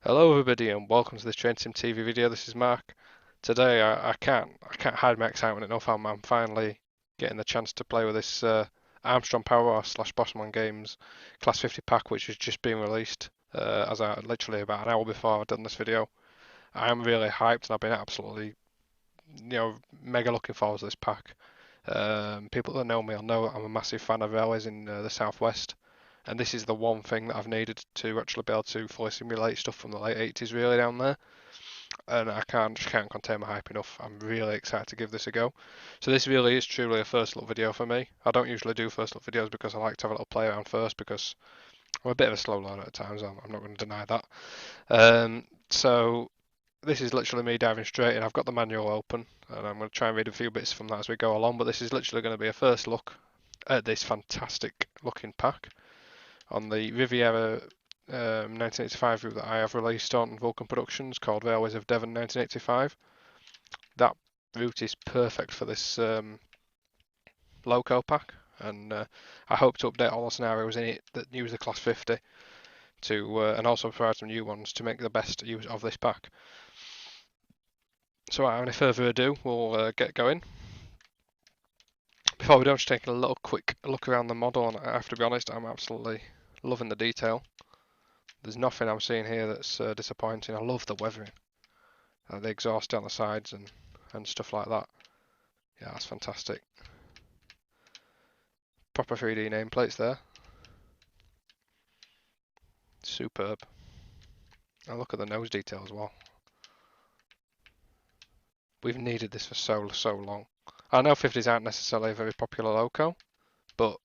Hello everybody and welcome to this Train Sim TV video. This is Mark. Today I can't hide my excitement enough. I'm finally getting the chance to play with this Armstrong Powerhouse / Bossman Games Class 50 pack, which has just been released as I literally about an hour before I've done this video. I am really hyped and I've been absolutely mega looking forward to this pack. People that know me will know I'm a massive fan of railways in the southwest. And this is the one thing that I've needed to actually be able to fully simulate stuff from the late 80s really down there. And I just can't contain my hype enough. I'm really excited to give this a go. So this really is truly a first look video for me. I don't usually do first look videos because I like to have a little play around first because I'm a bit of a slow learner at times. I'm not going to deny that. So this is literally me diving straight in. I've got the manual open and I'm going to try and read a few bits from that as we go along. But this is literally going to be a first look at this fantastic looking pack on the Riviera 1985 route that I have released on Vulcan Productions called Railways of Devon 1985. That route is perfect for this loco pack, and I hope to update all the scenarios in it that use the Class 50 to, and also provide some new ones to make the best use of this pack. So without any further ado, we'll get going. Before we do, I'm just taking a little quick look around the model, and I have to be honest, I'm absolutely loving the detail. There's nothing I'm seeing here that's disappointing. I love the weathering, the exhaust down the sides and stuff like that. Yeah, that's fantastic. Proper 3D nameplates there. Superb. And look at the nose detail as well. We've needed this for so long. I know 50s aren't necessarily a very popular loco, but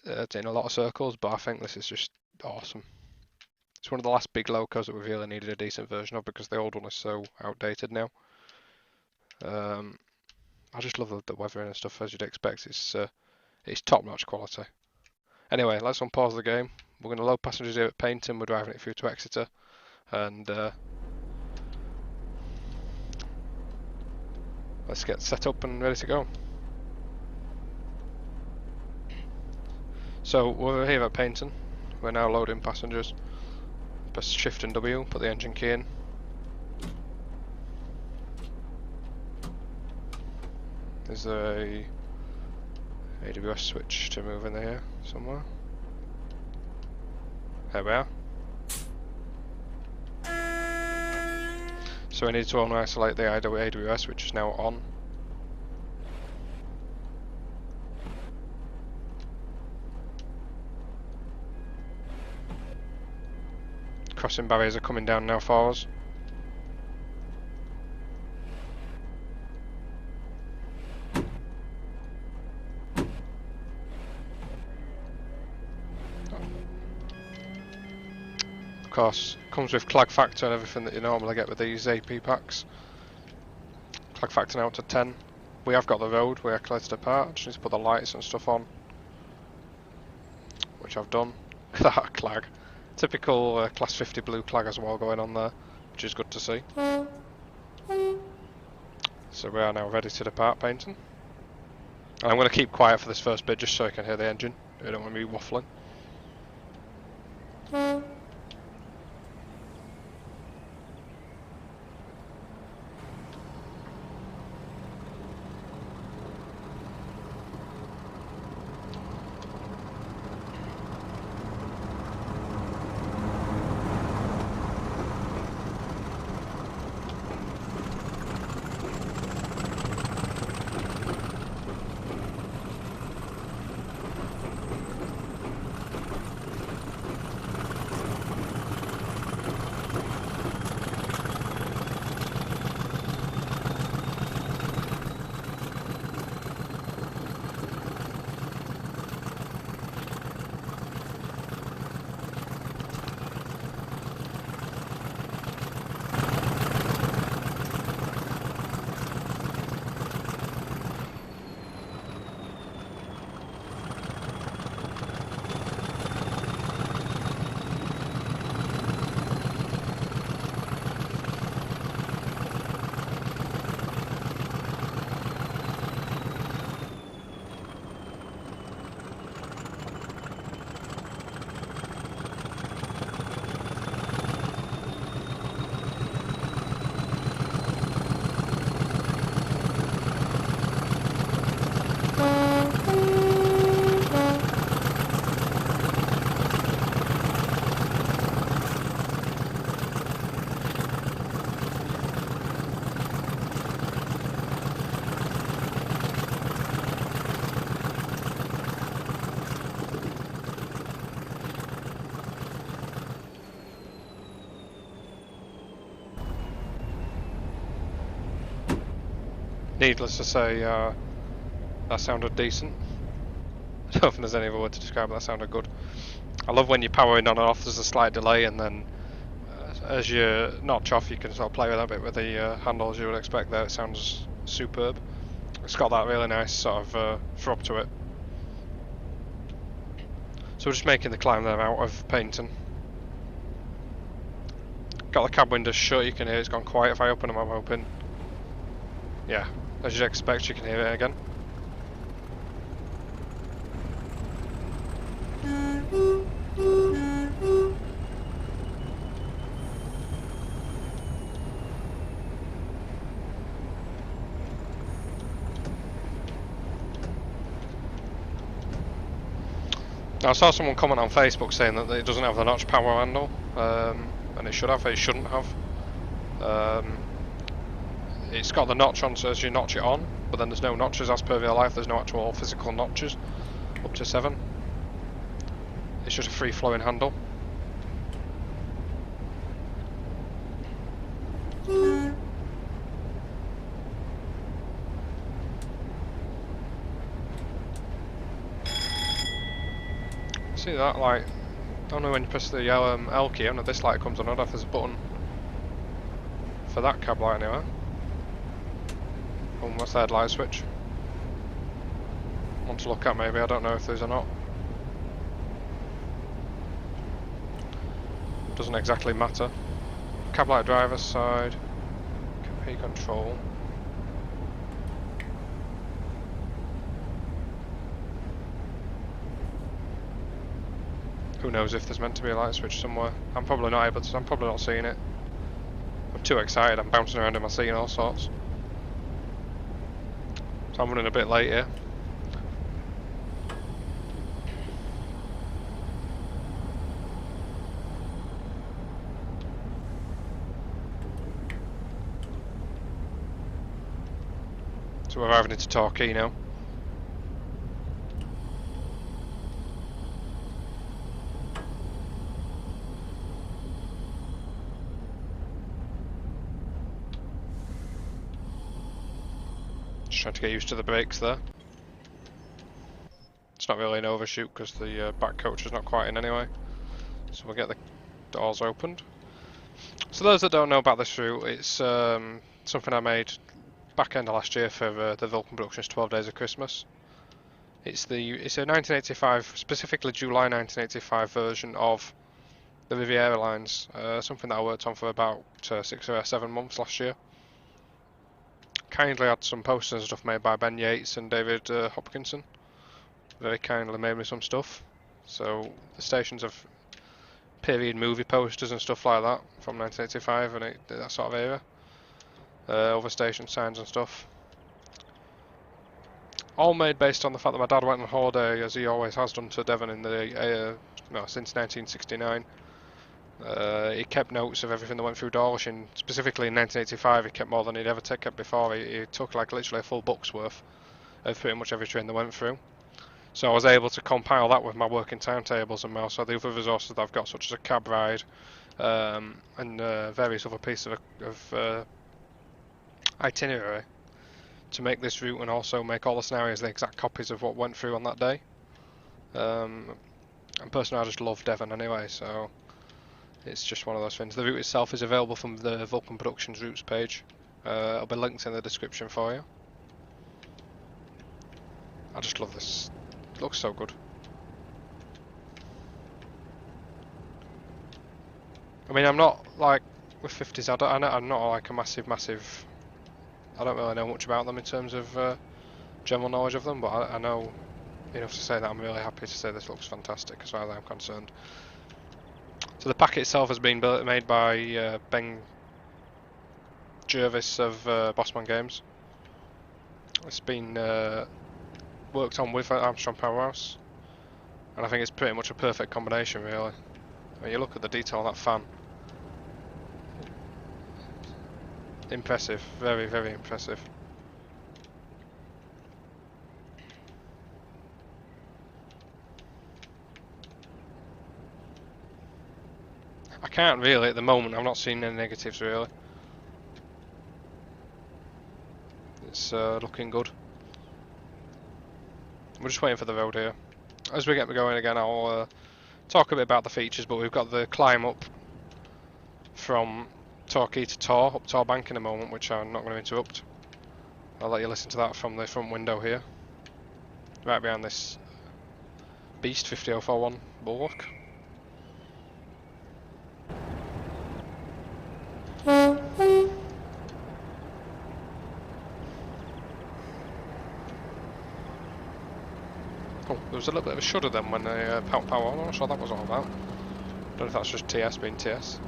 it's in a lot of circles, but I think this is just awesome. It's one of the last big locos that we really needed a decent version of because the old one is so outdated now. I just love the weathering and stuff, as you'd expect. It's top-notch quality. Anyway, let's unpause the game. We're going to load passengers here at Paignton. We're driving it through to Exeter, and let's get set up and ready to go. So we're here at Paignton. We're now loading passengers. Press Shift and W, put the engine key in. There's a AWS switch to move in here somewhere. There we are. So we need to only isolate the AWS, which is now on. Crossing barriers are coming down now for us. Of course, comes with clag factor and everything that you normally get with these AP packs. Clag factor now up to 10. We have got the road, we are clear to depart. Just need to put the lights and stuff on, which I've done. Look at that clag. Typical Class 50 blue clag as well going on there, which is good to see. So we are now ready to depart Paignton. And I'm going to keep quiet for this first bit just so I can hear the engine. I don't want to be waffling. Needless to say, that sounded decent. I don't think there's any other word to describe it, that sounded good. I love when you're powering on and off, there's a slight delay, and then as you notch off, you can sort of play with that bit with the handles you would expect there. It sounds superb. It's got that really nice sort of throb to it. So we're just making the climb there out of painting. Got the cab windows shut, you can hear it's gone quiet. If I open them, I'm hoping. Yeah, as you'd expect, you can hear it again. Now, I saw someone comment on Facebook saying that it doesn't have the notch power handle, and it should have. It shouldn't have. It's got the notch on so as you notch it on, but then there's no notches as per real life. There's no actual physical notches up to 7. It's just a free-flowing handle. See that light? Only when you press the L key, and this light comes on. I don't know if there's a button for that cab light anyway. Oh, what's that light switch? One to look at maybe, I don't know if there's or not. Doesn't exactly matter. Cab light driver's side. Key control. Who knows if there's meant to be a light switch somewhere. I'm probably not able to, I'm probably not seeing it. I'm too excited, I'm bouncing around in my seat and all sorts. So I'm running a bit late here. So we're arriving into Torquay now. Just trying to get used to the brakes there. It's not really an overshoot because the back coach is not quite in anyway. So we'll get the doors opened. So those that don't know about this route, it's something I made back end of last year for the Vulcan Productions 12 Days of Christmas. It's a 1985, specifically July 1985 version of the Riviera lines. Something that I worked on for about 6 or 7 months last year. Kindly had some posters and stuff made by Ben Yates and David Hopkinson. Very kindly made me some stuff. So the stations have period movie posters and stuff like that from 1985 and that sort of era. Other station signs and stuff. All made based on the fact that my dad went on holiday, as he always has done, to Devon in since 1969. He kept notes of everything that went through Dawlish, and specifically in 1985 he kept more than he'd ever kept before. He took like literally a full book's worth of pretty much every train that went through. So I was able to compile that with my working timetables and also the other resources that I've got, such as a cab ride and various other pieces of itinerary, to make this route and also make all the scenarios the exact copies of what went through on that day. And personally I just love Devon anyway, so it's just one of those things. The route itself is available from the Vulcan Productions routes page. It'll be linked in the description for you. I just love this. It looks so good. I mean, I'm not like with 50s. I'm not like a massive. I don't really know much about them in terms of general knowledge of them, but I know enough to say that I'm really happy to say this looks fantastic as far as I'm concerned. So the pack itself has been made by Ben Jervis of Bossman Games. It's been worked on with Armstrong Powerhouse, and I think it's pretty much a perfect combination, really. When you look at the detail on that fan, impressive, very, very impressive. I can't really at the moment. I'm not seeing any negatives really. it's looking good. We're just waiting for the road here. As we get going again, I'll talk a bit about the features, but we've got the climb up from Torquay to Tor, up Tor Bank in a moment, which I'm not going to interrupt. I'll let you listen to that from the front window here, right behind this Beast 50041 bulwark. Oh, there was a little bit of a shudder then when they power on. I'm not sure what that was all about. Don't know if that's just TS being TS.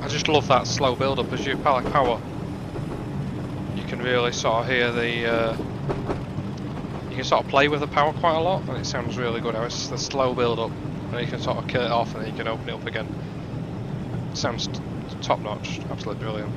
I just love that slow build up as you power. You can really sort of hear the, you can sort of play with the power quite a lot, and it sounds really good. It's the slow build up, and you can sort of kill it off, and then you can open it up again. It sounds top notch, absolutely brilliant.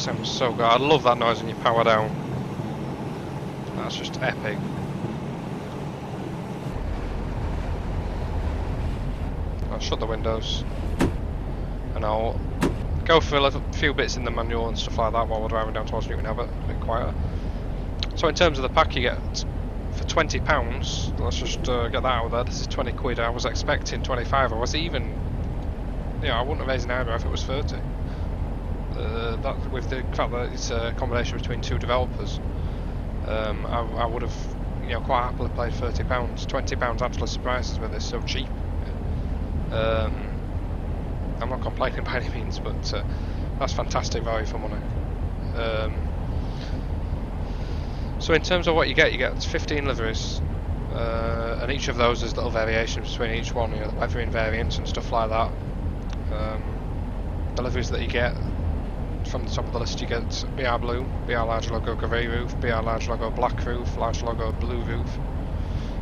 just sounds so good. I love that noise when you power down. That's just epic. I'll shut the windows and I'll go for a few bits in the manual and stuff like that while we're driving down towards Newton Abbot, a bit quieter. So in terms of the pack you get for £20, let's just get that out of there. This is 20 quid. I was expecting 25. I was even, you know, I wouldn't have raised an eyebrow if it was 30. That with the fact that it's a combination between two developers, I would have, you know, quite happily played £30. £20 actually surprises me. They're so cheap. I'm not complaining by any means, but that's fantastic value for money. So in terms of what you get 15 liveries, and each of those there's little variations between each one, you know, the weathering variants and stuff like that. The liveries that you get from the top of the list, you get BR Blue, BR large logo grey roof, BR large logo black roof, large logo blue roof,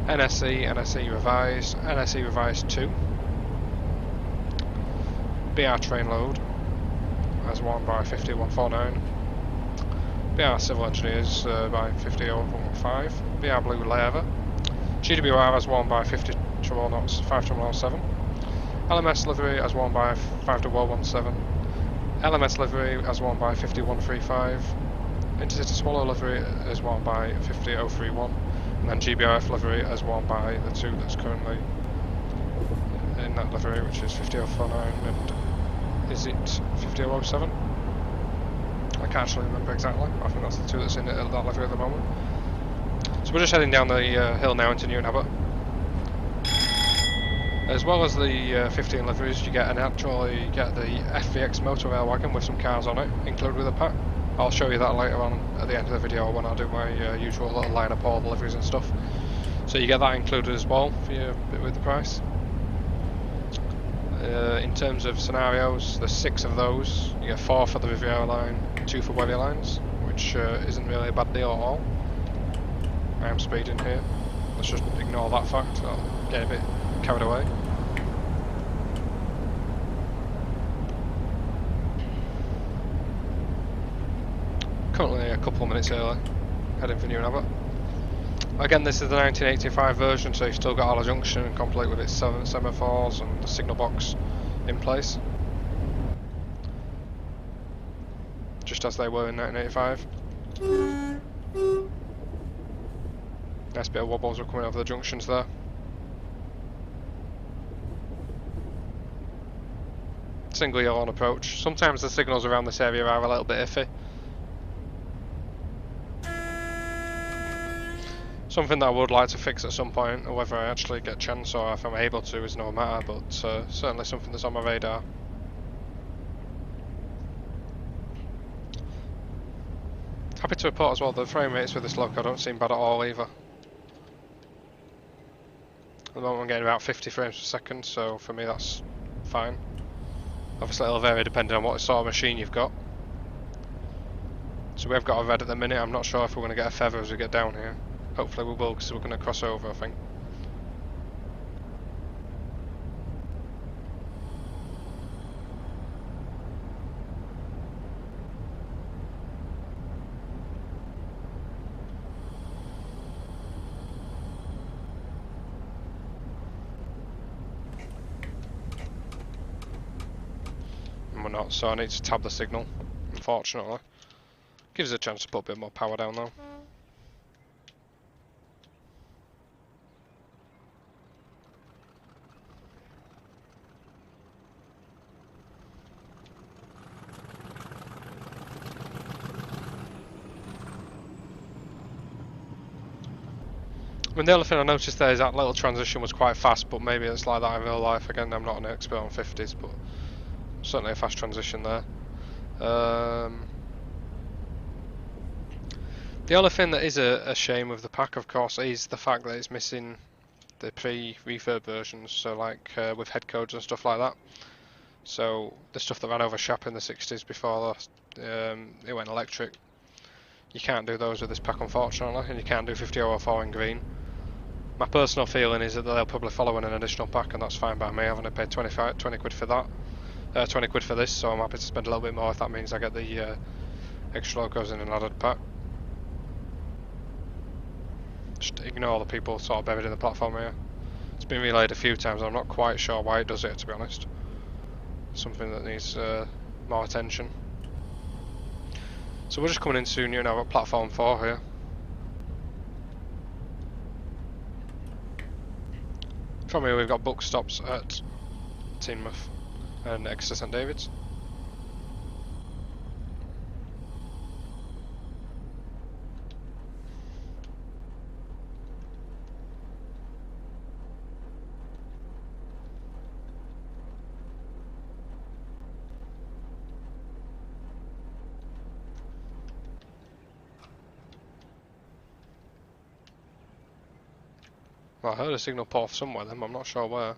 NSE, NSE revised, NSE revised 2, BR train load as 1 by 50149, BR civil engineers by 50115, BR blue leather, GWR as 1 by 50007, LMS livery as 1 by 50017, LMS livery as 1 by 50135, Intercity Swallow livery as 1 by 50031, and then GBRF livery as 1 by the 2 that's currently in that livery, which is 50049 and is it 50007? I can't actually remember exactly. I think that's the 2 that's in that livery at the moment. So we're just heading down the hill now into Newton Abbot. As well as the 15 liveries, you get the FVX motor rail wagon with some cars on it, included with the pack. I'll show you that later on at the end of the video when I do my usual little line up all the liveries and stuff. So you get that included as well with the price. In terms of scenarios, there's 6 of those. You get 4 for the Riviera line, 2 for Webby lines, which isn't really a bad deal at all. I am speeding here. Let's just ignore that fact. I'll get a bit carried away. Currently a couple of minutes early, heading for Newton Abbot. Again, this is the 1985 version, so you've still got Ala Junction complete with its semaphores and the signal box in place, just as they were in 1985. Nice bit of wobbles are coming over the junctions there. Single yellow on approach. Sometimes the signals around this area are a little bit iffy. Something that I would like to fix at some point, or whether I actually get a chance or if I'm able to is no matter, but certainly something that's on my radar. Happy to report as well that the frame rates with this loco don't seem bad at all either. At the moment I'm getting about 50 frames per second, so for me that's fine. Obviously it'll vary depending on what sort of machine you've got. So we've got a red at the minute. I'm not sure if we're going to get a feather as we get down here. Hopefully we will, because we're going to cross over, I think. And we're not, so I need to tab the signal, unfortunately. Gives us a chance to put a bit more power down though. I mean, the only thing I noticed there is that little transition was quite fast, but maybe it's like that in real life. Again, I'm not an expert on 50s, but certainly a fast transition there. The only thing that is a shame with the pack, of course, is the fact that it's missing the pre-refurb versions, so like with head codes and stuff like that. So the stuff that ran over Shap in the 60s before it went electric, you can't do those with this pack, unfortunately, and you can't do 5004 in green. My personal feeling is that they'll probably follow in an additional pack, and that's fine by me. I've only paid 20 quid for that, 20 quid for this, so I'm happy to spend a little bit more if that means I get the extra load goes in an added pack. Just ignore the people sort of buried in the platform here. It's been relayed a few times and I'm not quite sure why it does it, to be honest. Something that needs more attention. So we're just coming in soon, you know, at platform 4 here. From here we've got book stops at Teignmouth and Exeter St David's. Well, I heard a signal pop off somewhere then, but I'm not sure where.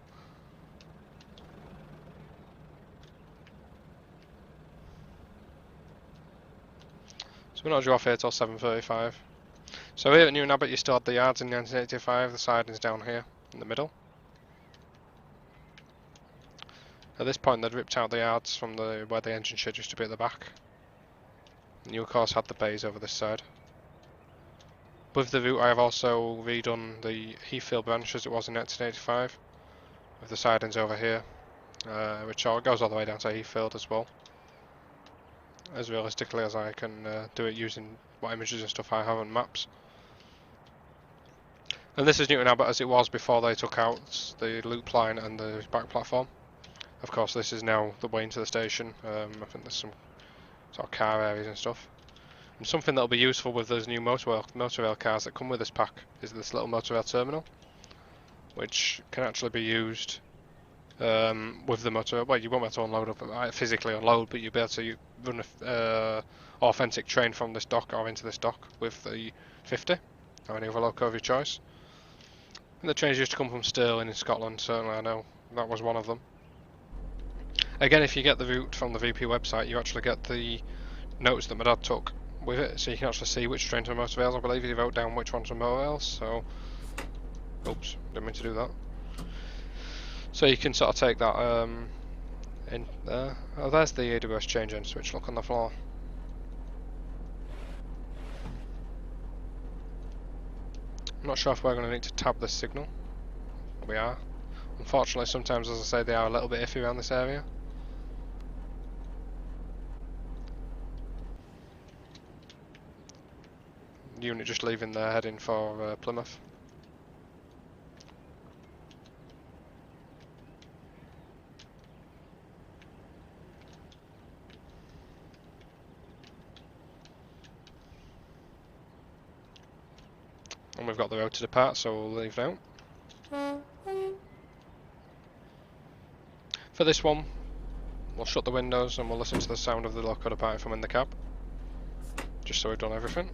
So we're not due off here till 7:35. So here at Newton Abbot you still had the yards in 1985, the siding's down here in the middle. At this point they'd ripped out the yards from where the engine shed used to be at the back. And you of course had the bays over this side. With the route I have also redone the Heathfield branch as it was in 1985, with the sidings over here, which goes all the way down to Heathfield as well. As realistically as I can do it using what images and stuff I have on maps. And this is Newton Abbot as it was before they took out the loop line and the back platform. Of course this is now the way into the station. I think there's some sort of car areas and stuff. And something that'll be useful with those new motorrail cars that come with this pack is this little motorrail terminal, which can actually be used with the motorrail. Well, you won't be able to unload up, physically unload, but you'll be able to run an authentic train from this dock or into this dock with the 50 or any other loco of your choice. And the trains used to come from Stirling in Scotland, certainly I know that was one of them. Again, if you get the route from the VP website, you actually get the notes that my dad took with it, so you can actually see which trains are motorrails. I believe he wrote down which ones are motorrails, so... Oops, didn't mean to do that. So you can sort of take that in there. Oh, there's the AWS change end switch, look on the floor. I'm not sure if we're going to need to tab this signal. We are. Unfortunately, sometimes, as I say, they are a little bit iffy around this area. Unit just leaving there, heading for Plymouth. And we've got the road to depart, so we'll leave now. For this one, we'll shut the windows and we'll listen to the sound of the loco departing from in the cab, just so we've done everything.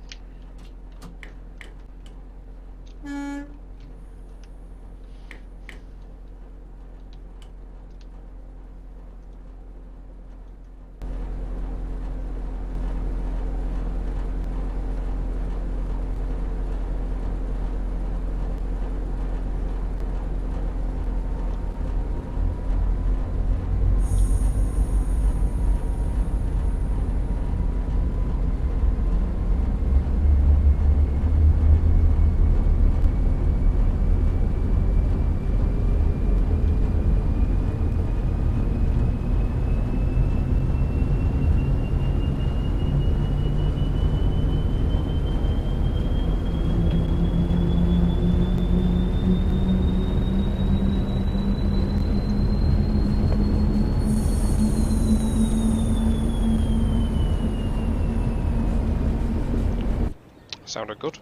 Sounded good.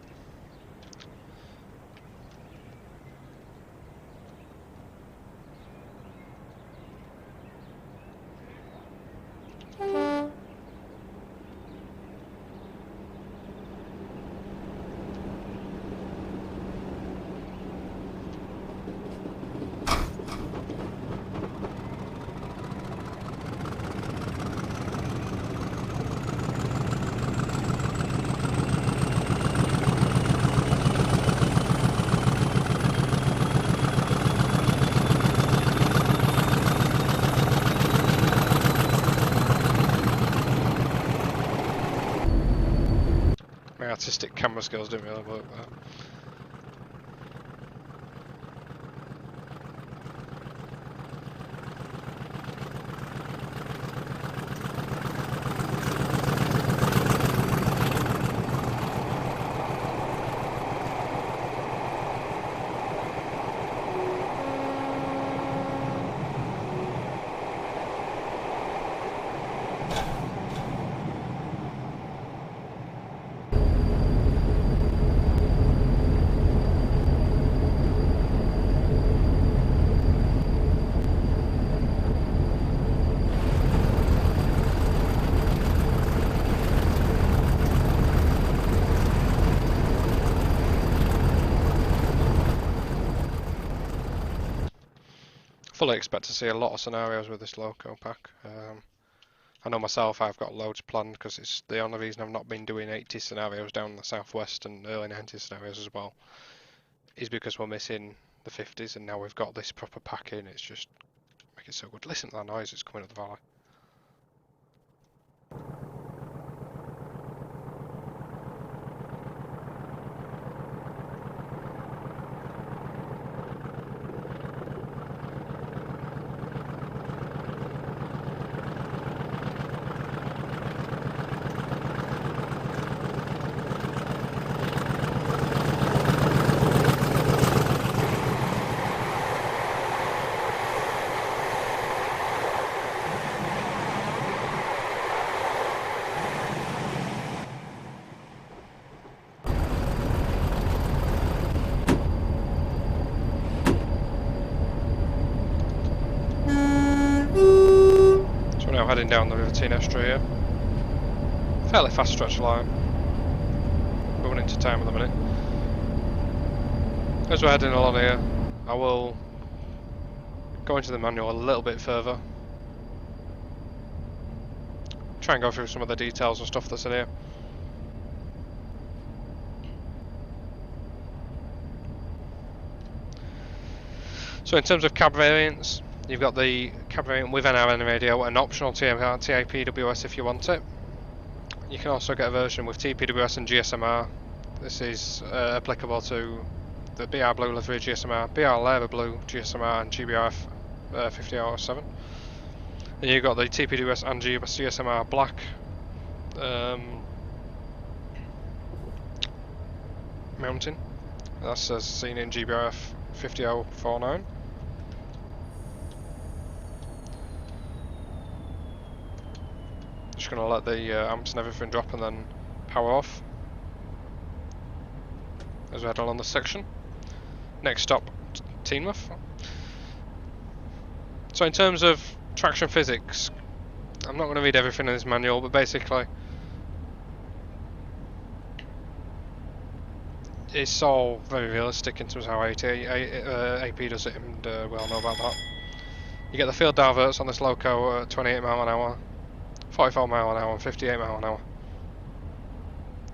realistic camera skills didn't really work there. Fully expect to see a lot of scenarios with this loco pack. I know myself, I've got loads planned because it's the only reason I've not been doing 80 scenarios down in the southwest and early 90s scenarios as well is because we're missing the 50s, and now we've got this proper pack in. It's just make it so good. Listen to that noise, it's coming up the valley. Now heading down the River Estuary here. Fairly fast stretch line. Going into time at the minute. As we're heading along here, I will go into the manual a little bit further. Try and go through some of the details and stuff that's in here. So in terms of cab variants, you've got the cab variant with NRN radio, an optional TIPWS if you want it. You can also get a version with TPWS and GSMR. This is applicable to the BR Blue Livery GSMR, BR Labour Blue GSMR and GBRF 5007. And you've got the TPWS and GSMR Black mounting. That's as seen in GBRF 5049. Just going to let the amps and everything drop and then power off as we head along this section. Next stop, Teignmouth. So in terms of traction physics, I'm not going to read everything in this manual, but basically it's all very realistic in terms of how AP does it, and we all know about that. You get the field diverts on this loco at 28 mile an hour, 44 mile an hour and 58 mile an hour.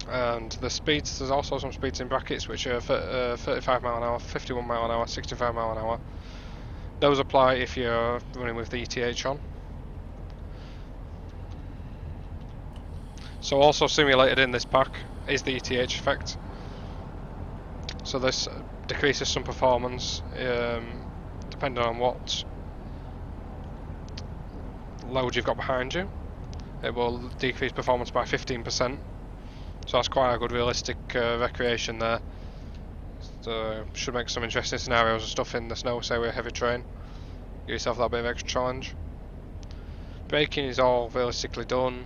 And the speeds, there's also some speeds in brackets which are 35 mile an hour, 51 mile an hour, 65 mile an hour. Those apply if you're running with the ETH on. So also simulated in this pack is the ETH effect. So this decreases some performance depending on what load you've got behind you. It will decrease performance by 15%. So that's quite a good realistic recreation there. So should make some interesting scenarios and stuff in the snow, say with a heavy train. Give yourself that bit of extra challenge. Braking is all realistically done.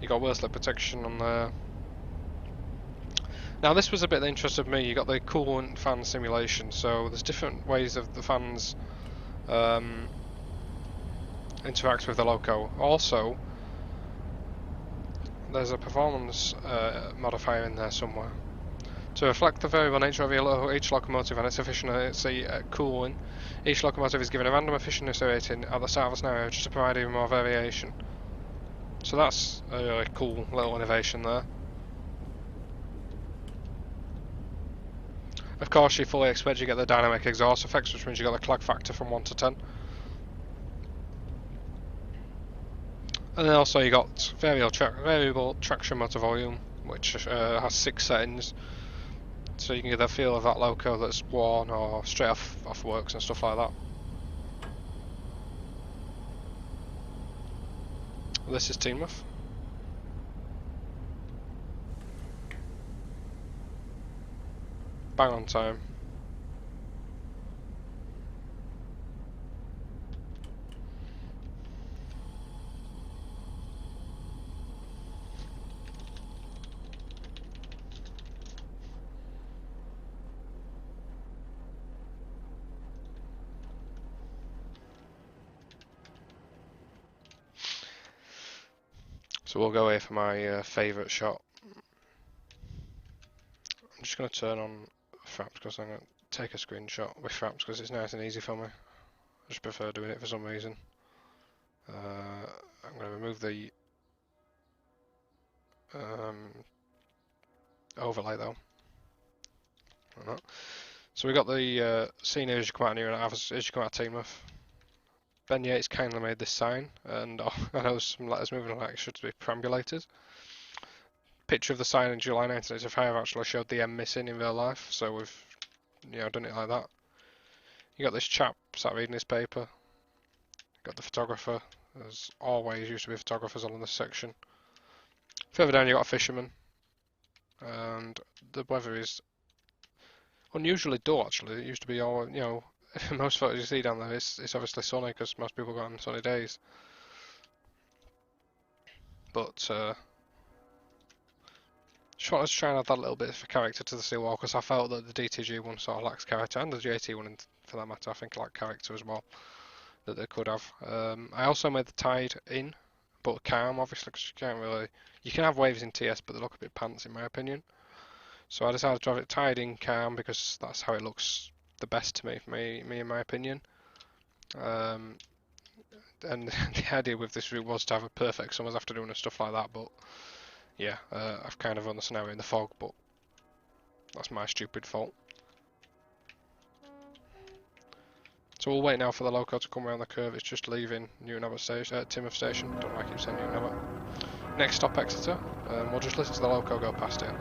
You got wheel slip protection on there. Now this was a bit that interested me. You got the coolant fan simulation. So there's different ways of the fans interact with the loco. Also, there's a performance modifier in there somewhere. To reflect the variable nature of each locomotive and its efficiency at cooling, each locomotive is given a random efficiency rating at the start of the scenario just to provide even more variation. So that's a really cool little innovation there. Of course, you fully expect you get the dynamic exhaust effects, which means you got the clag factor from 1 to 10. And then also you got variable traction motor volume, which has 6 settings, so you can get a feel of that loco that's worn or straight off works and stuff like that. This is Teamworth. Bang on time. So we'll go here for my favourite shot. I'm just going to turn on fraps because I'm going to take a screenshot with fraps because it's nice and easy for me. I just prefer doing it for some reason. I'm going to remove the overlay though. Like that. So we got the scene as you come out here and as you come out Teamworth. Ben Yates kindly made this sign, and I know some letters moving like it should be perambulated. Picture of the sign in July 1985 actually showed the M missing in real life, so we've done it like that. You got this chap sat reading his paper. Got the photographer. There's always used to be photographers on this section. Further down you got a fisherman, and the weather is unusually dull actually. It used to be all most photos you see down there it's obviously sunny because most people go on sunny days. But just wanted to try and add that little bit of a character to the seawall because I felt that the DTG one sort of lacks character, and the JT one for that matter I think lacked character as well that they could have. I also made the tide in, but calm obviously because you can have waves in TS but they look a bit pants in my opinion. So I decided to have it tide in calm because that's how it looks the best to me in my opinion. And the idea with this route was to have a perfect summer's afternoon and stuff like that, but yeah, I've kind of run the scenario in the fog, but that's my stupid fault. So we'll wait now for the loco to come around the curve. It's just leaving Newton Station, Teamworth Station. Don't know why I keep saying Newton. Next stop Exeter. We'll just listen to the loco go past it.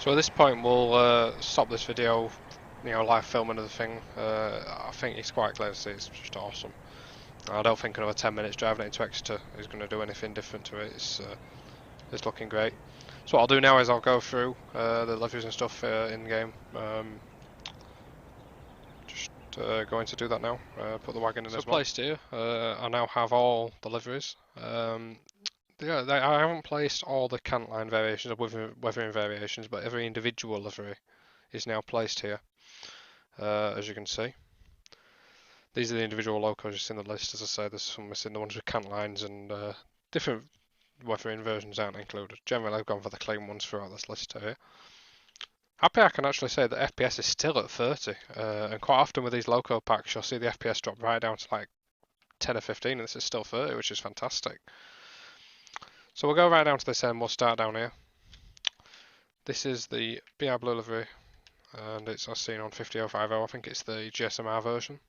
So at this point we'll stop this video, live filming of the thing. I think it's quite clear to see it's just awesome. I don't think another 10 minutes driving it into Exeter is going to do anything different to it. It's looking great. So what I'll do now is I'll go through the liveries and stuff in game. Just going to do that now. Put the wagon in as well. So placed here, I now have all the liveries. Yeah, I haven't placed all the cant line variations or weathering variations, but every individual livery is now placed here, as you can see. These are the individual locos you see in the list. As I say, there's some missing. The ones with cant lines and different weathering versions aren't included. Generally, I've gone for the clean ones throughout this list here. Happy I can actually say that FPS is still at 30, and quite often with these loco packs, you'll see the FPS drop right down to like 10 or 15, and this is still 30, which is fantastic. So we'll go right down to this end. We'll start down here. This is the BR Blue Livery, and it's as seen on 50050. I think it's the GSMR version.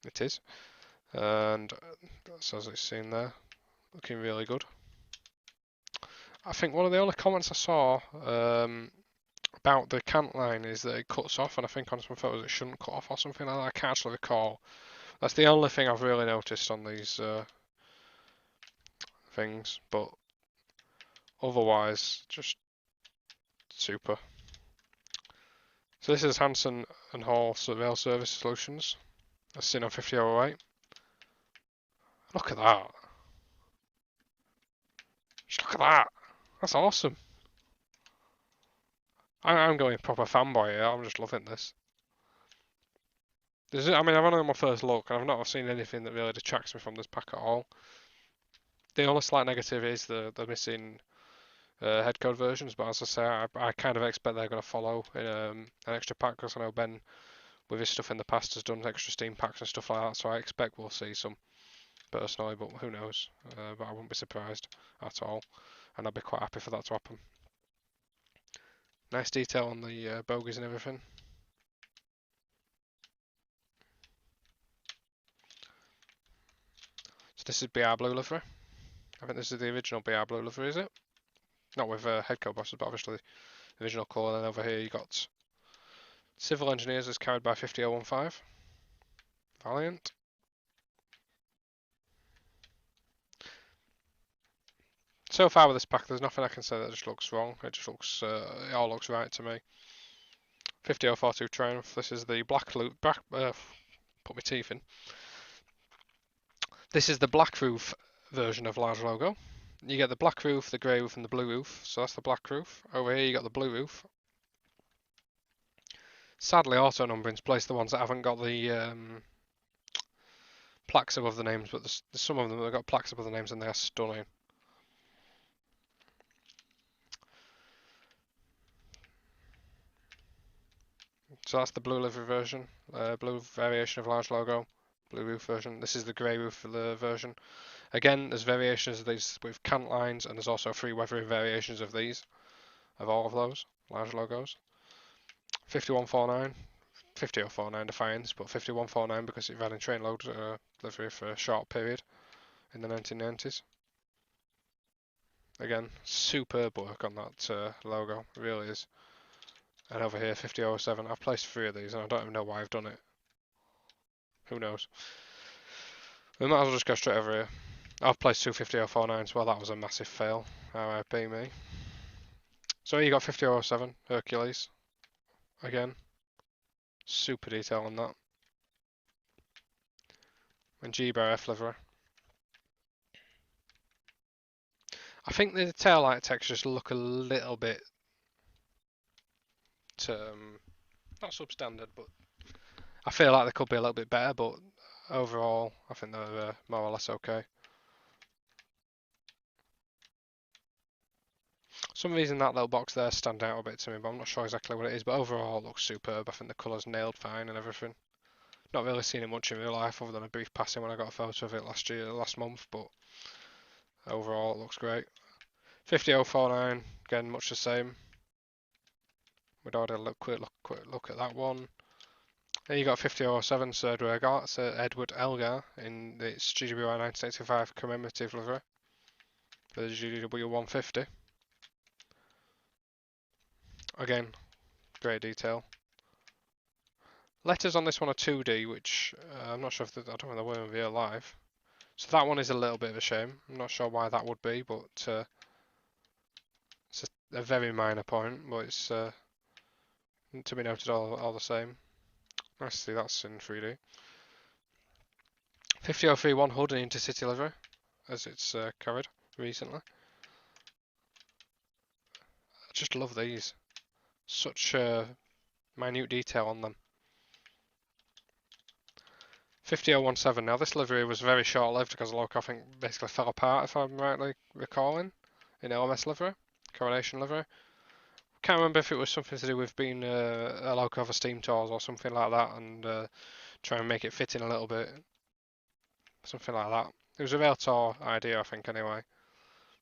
It is, and that's as it's seen there, looking really good. I think one of the only comments I saw about the cant line is that it cuts off, and I think on some photos it shouldn't cut off or something like that. I can't actually recall. That's the only thing I've really noticed on these things, but otherwise, just super. So this is Hanson and Hall Rail Service Solutions. That's seen on 50008. Look at that. Just look at that. That's awesome. I'm going proper fanboy here. I'm just loving this. I mean, I've only on my first look, and I've not seen anything that really detracts me from this pack at all. The only slight negative is the missing headcode versions, but as I say, I kind of expect they're going to follow in an extra pack, because I know Ben, with his stuff in the past, has done extra Steam packs and stuff like that, so I expect we'll see some personally, but who knows. But I wouldn't be surprised at all, and I'd be quite happy for that to happen. Nice detail on the bogies and everything. So this is BR Blue Livery. I think this is the original BR Blue Livery, is it? Not with headcode bosses, but obviously the original colour. And then over here you got Civil Engineers as carried by 50015. Valiant. So far with this pack, there's nothing I can say that just looks wrong. It just looks, it all looks right to me. 50042 Triumph. This is the black loop. Put my teeth in. This is the black roof version of large logo. You get the black roof, the grey roof, and the blue roof. So that's the black roof. Over here you got the blue roof. Sadly, auto numbering's placed the ones that haven't got the plaques above the names, but there's some of them that have got plaques above the names, and they are stunning. So that's the blue livery version, blue variation of large logo, blue roof version. This is the grey roof for the version. Again, there's variations of these with cant lines, and there's also 3 weathering variations of these, of all of those large logos. 5149, 50049 Defiance, but 5149 because it ran in train load livery for a short period in the 1990s. Again, superb work on that logo, it really is. And over here, 50007. I've placed 3 of these, and I don't even know why I've done it. Who knows? We might as well just go straight over here. I've placed 2 50049s. Well, that was a massive fail. RIP me. So here you got 50007 Hercules. Again, super detail on that. And G-Bar F livery. I think the tail light textures look a little bit not substandard, but I feel like they could be a little bit better, but overall I think they're more or less okay. Some of these in that little box there stand out a bit to me, but I'm not sure exactly what it is, but overall it looks superb. I think the colour's nailed fine and everything. Not really seen it much in real life other than a brief passing when I got a photo of it last month, but overall it looks great. 50049, again much the same. We'd already quick look at that one. Then you got 50007 Sir Edward Elgar in its GWI 1985 commemorative livery. The GW 150. Again, great detail. Letters on this one are 2D, which I'm not sure if I don't think they were in real life. So that one is a little bit of a shame. I'm not sure why that would be, but it's a very minor point, but it's to be noted all the same. Nice to see that's in 3D. 50031 hood and intercity livery, as it's carried recently. I just love these. Such minute detail on them. 50017. Now this livery was very short-lived because the loco I think basically fell apart, if I'm rightly recalling, in LMS livery, coronation livery. Can't remember if it was something to do with being a loco for Steam tours or something like that, and try and make it fit in a little bit, something like that. It was a rail tour idea, I think, anyway.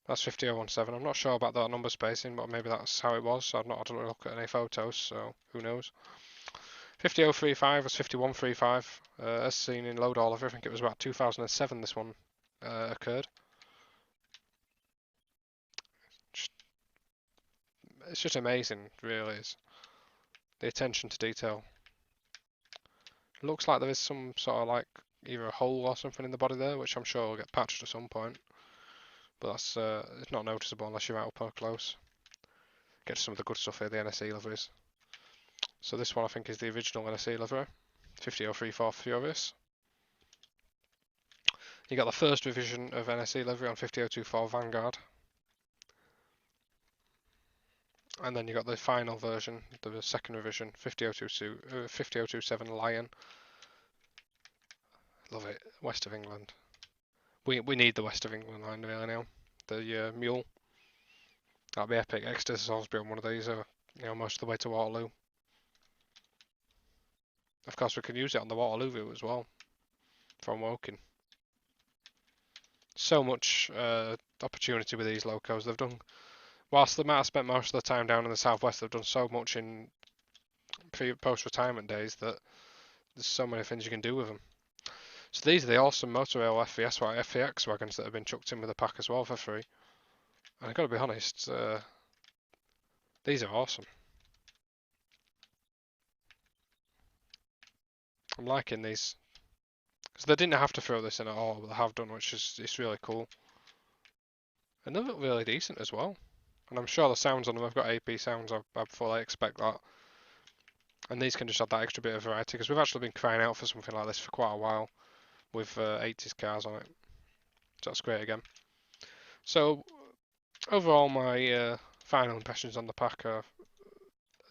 That's 50017. I'm not sure about that number spacing, but maybe that's how it was. I've not had a look at any photos, so who knows. 50035 was 5135, as seen in Load All of. I think it was about 2007 this one occurred. It's just amazing, really is. The attention to detail. Looks like there is some sort of like either a hole or something in the body there, which I'm sure will get patched at some point. But that's it's not noticeable unless you're out up close. Get to some of the good stuff here, the NSE liveries. So this one I think is the original NSE livery, 50034 Furious. You got the first revision of NSE livery on 50024 Vanguard. And then you got the final version, the second revision, 50027 Lion. Love it, West of England. We need the West of England line really now. The mule. That'd be epic. Exeter to Salisbury on one of these, most of the way to Waterloo. Of course, we can use it on the Waterloo route as well, from Woking. So much opportunity with these locos. They've done, whilst they might have spent most of the time down in the southwest, they've done so much in post-retirement days that there's so many things you can do with them. So these are the awesome Motorrail FEX wagons that have been chucked in with the pack as well for free. And I've got to be honest, these are awesome. I'm liking these. Because they didn't have to throw this in at all, but they have done, which is it's really cool. And they look really decent as well. And I'm sure the sounds on them have got AP sounds, I fully expect that. And these can just add that extra bit of variety, because we've actually been crying out for something like this for quite a while, with 80s cars on it. So that's great again. So, overall my final impressions on the pack are,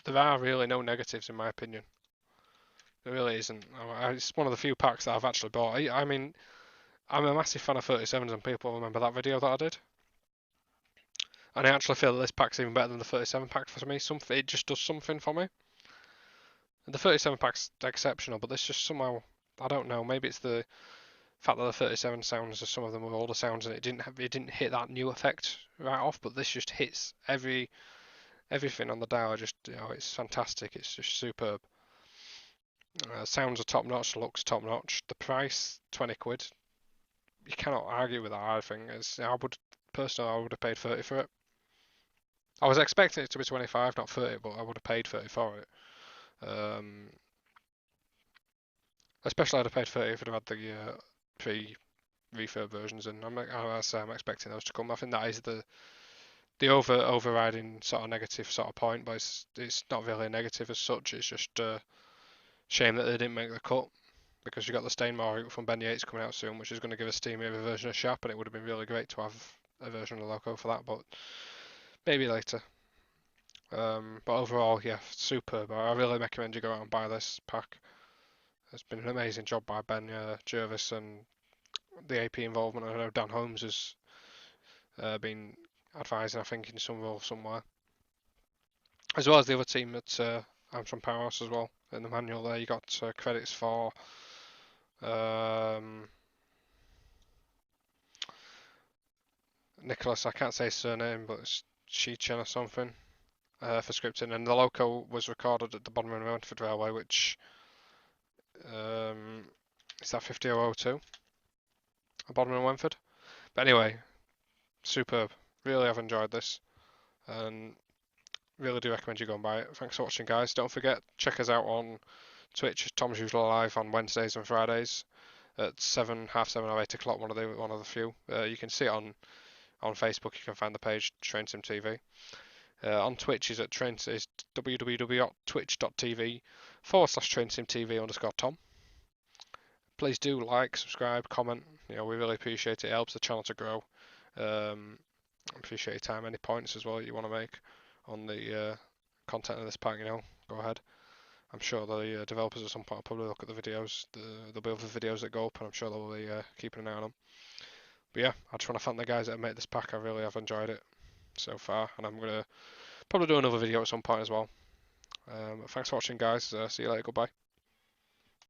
there are really no negatives in my opinion. There really isn't. It's one of the few packs that I've actually bought. I mean, I'm a massive fan of 37s and people remember that video that I did. And I actually feel that this pack's even better than the 37 pack for me. It just does something for me. The 37 pack's exceptional, but this just somehow, I don't know, maybe it's the fact that the 37 sounds, some of them were older sounds, and it didn't hit that new effect right off, but this just hits everything on the dial. Just, it's fantastic. It's just superb. Sounds are top notch, looks top notch. The price, 20 quid. You cannot argue with that, I think. Personally, I would have paid 30 for it. I was expecting it to be 25, not 30, but I would have paid 30 for it. Especially I'd have paid 30 if I'd have had the pre-refurb versions, and I'm expecting those to come. I think that is the overriding sort of negative sort of point, but it's not really a negative as such. It's just a shame that they didn't make the cut, because you got the Stainmore route from Ben Yates coming out soon, which is going to give a steamier version of Sharp, and it would have been really great to have a version of the loco for that, but maybe later. But overall, yeah, superb. I really recommend you go out and buy this pack. It's been an amazing job by Ben Jervis and the AP involvement. I know Dan Holmes has been advising, I think, in some role somewhere, as well as the other team at Armstrong Powerhouse as well. In the manual there, you got credits for Nicholas. I can't say his surname, but it's Sheechan or something. For scripting, and the loco was recorded at the Bossman and Wentford Railway, which is that 50002 at Bossman and Wentford. But anyway, superb. Really have enjoyed this, and Really do recommend you go and buy it. Thanks for watching, guys. Don't forget, check us out on Twitch. Tom's usually live on Wednesdays and Fridays at 7, half 7 or 8 o'clock. One of the few. You can see it on Facebook. You can find the page Train Sim TV. On Twitch is www.twitch.tv/TrainSimTV_Tom. Please do like, subscribe, comment. We really appreciate it. It helps the channel to grow. Appreciate your time. Any points as well you want to make on the content of this pack, go ahead. I'm sure the developers at some point will probably look at the videos. There'll be other videos that go up, and I'm sure they'll be keeping an eye on them. But yeah, I just want to thank the guys that have made this pack. I really have enjoyed it so far, and I'm going to probably do another video at some point as well. Thanks for watching, guys. See you later. Goodbye.